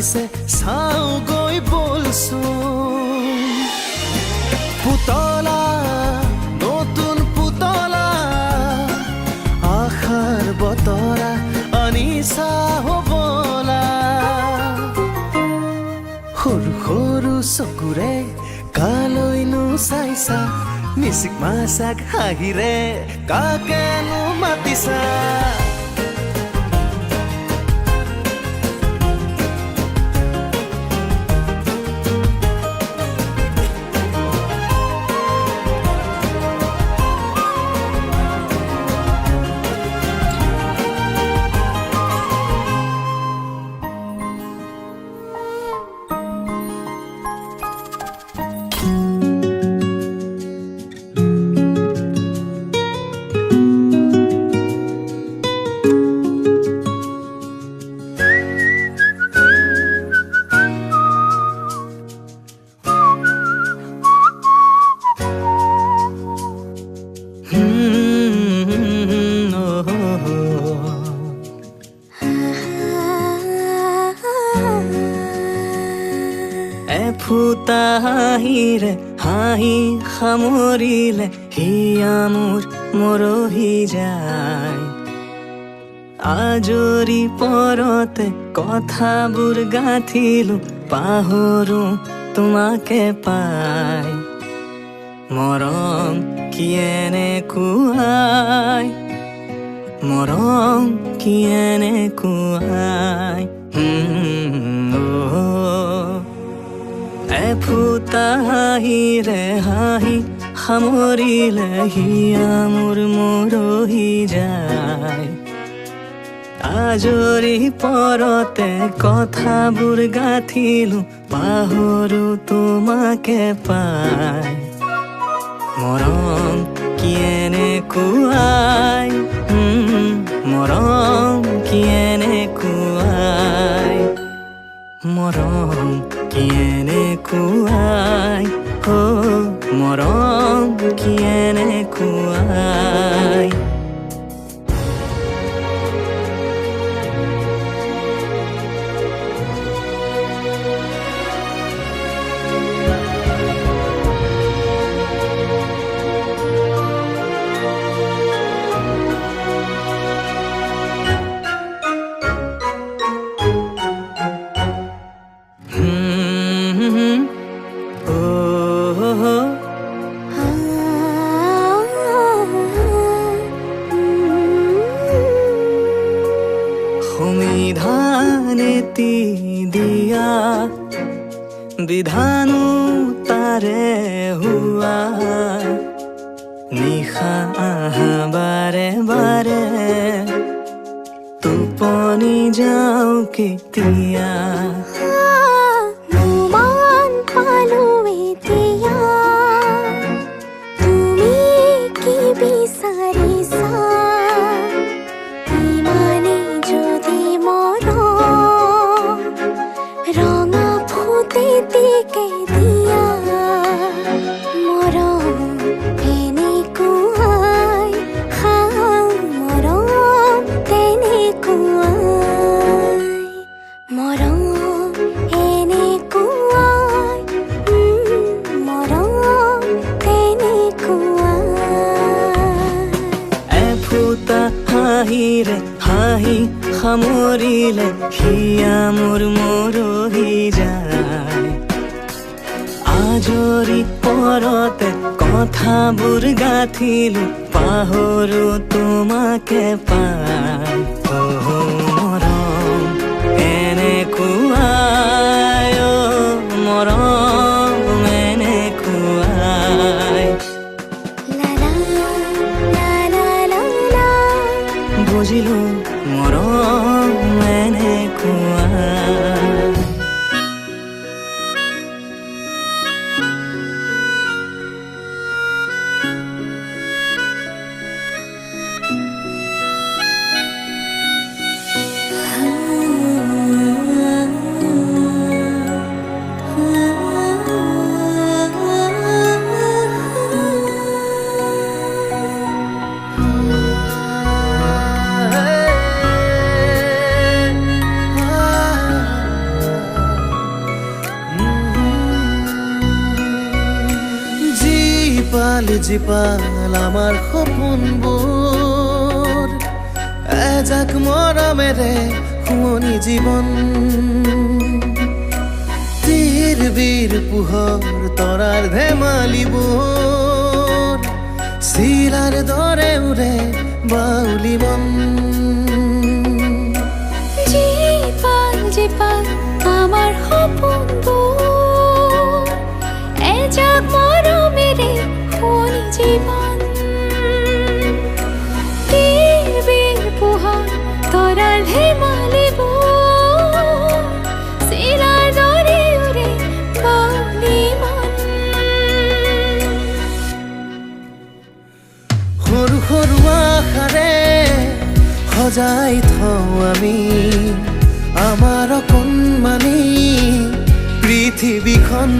আছে চাওঁ গৈ বলচোন পুতলা নতুন পুতলা আশাৰ বতৰা আনিছা হবলা সৰু সৰু চকুৰে কালৈনো চাইছা মিচিক মাছাক হাঁহিৰে কাকেনো মাতিছা ফুটা হাঁহিৰে হাঁহি সামৰিলে হিয়া মোৰ মৰহি যায় আজৰি পৰতে কথাবোৰ গাঁঠিলো পাহৰো তোমাকে পাই মৰম কি এনেকুৱাই মৰম কি এনেকুৱাই ফুটা হাঁহিৰে হাঁহি সামৰিলে হিয়া মোৰ মৰহি যায় আজৰি পৰতে কথাবোৰ গাঁঠিলো পাহৰো তোমাকে পাই মৰম কি এনেকুৱাই মৰম কি এনেকুৱাই মৰম কি এনেকুৱাই মৰম কি এনেকুৱাই সংবিধানেতি দিয়া বিধানো তাৰে হোৱা নিশা আহা বাৰে বাৰে টোপনি যাওঁ কেতিয়া হাঁহিৰে হাঁহি সামৰিলে হিয়া মোৰ মৰহি যায় আজৰি পৰতে কথাবোৰ গাঁঠিলো পাহৰো তোমাকে পাই মৰম এনেকুৱাই মৰম এনেকুৱাই বুজিলো মৰম এনেকুৱাই বুজি পাল আমাৰ সপোনবোৰ এজাক মৰমেৰে শুৱনি জীৱন বীৰ পোহৰ তৰাৰ ধেমালিবোৰ চিলাৰ দৰে উৰে বাউলি মন জীপাল আমাৰ সপোনবোৰ এজাক মৰমেৰে শুৱনি জীৱন বীৰ পোহৰ তৰাৰ ধেমালিবোৰ চিলাৰ দৰে উৰে বাউলি মন সৰু সৰু আশাৰে সজাই থওঁ আমি আমাৰ অকণমানি পৃথিৱীখন